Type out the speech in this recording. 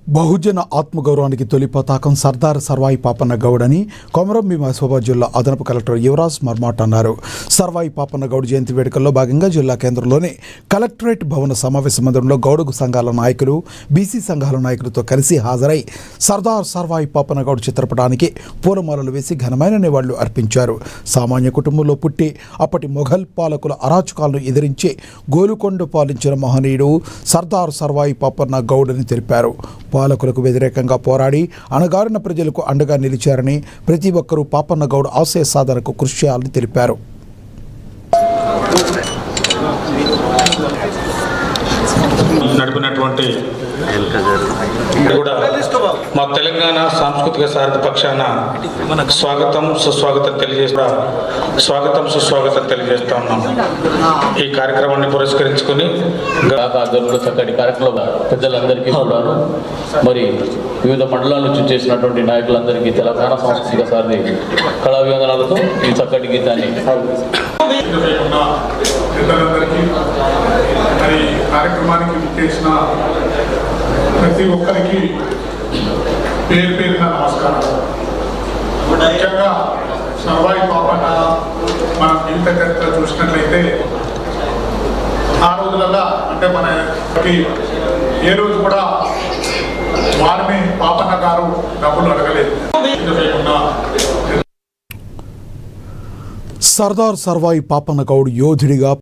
బహుజన ఆత్మగౌరవానికి తొలి పతాకం సర్దార్ సర్వాయి పాపన్న గౌడ్ అని కొమరం భీం ఆసిఫాబాద్ జిల్లా అదనపు కలెక్టర్ యువరాజ్ మర్మాట్ అన్నారు. సర్వాయి పాపన్న గౌడ్ జయంతి వేడుకల్లో భాగంగా జిల్లా కేంద్రంలోని కలెక్టరేట్ భవన సమావేశ మందిరంలో గౌడుగు సంఘాల నాయకులు, బీసీ సంఘాల నాయకులతో కలిసి హాజరై సర్దార్ సర్వాయి పాపన్న గౌడ్ చిత్రపటానికి పూలమాలలు వేసి ఘనమైన నివాళులు అర్పించారు. సామాన్య కుటుంబంలో పుట్టి అప్పటి మొఘల్ పాలకుల అరాచకాలను ఎదిరించి గోలుకొండ పాలించిన మహనీయుడు సర్దార్ సర్వాయి పాపన్న గౌడ్ అని తెలిపారు. పాలకులకు వ్యతిరేకంగా పోరాడి అణగారిన ప్రజలకు అండగా నిలిచారని, ప్రతి ఒక్కరూ పాపన్న గౌడ్ ఆశయ సాధనకు కృషి చేయాలని తెలిపారు. నడిపినటువంటి కూడా మా తెలంగాణ సాంస్కృతిక సారథి పక్షాన స్వాగతం సుస్వాగతం తెలియజేస్తా ఉన్నాం. ఈ కార్యక్రమాన్ని పురస్కరించుకొని చక్కటి కార్యక్రమం పెద్దలందరికీ కూడా మరి వివిధ మండలాల నుంచి చేసినటువంటి నాయకులందరికీ తెలంగాణ సాంస్కృతిక సారథి కళాభివందనాలతో ఈ చక్కటి గీతాన్ని మరి కార్యక్రమానికి చేసిన ప్రతి ఒక్కరికి పేరు పేరున నమస్కారం. ముఖ్యంగా సర్వాయి పాపన్న మన జీవిత చరిత్ర చూసినట్లయితే ఆ రోజులలో అంటే మనకి ఏ రోజు కూడా వారిని పాపన్న గారు డబ్బులు అడగలేదు. సర్దార్ సర్వాయి పాపన్న గౌడ్ యోధుడిగా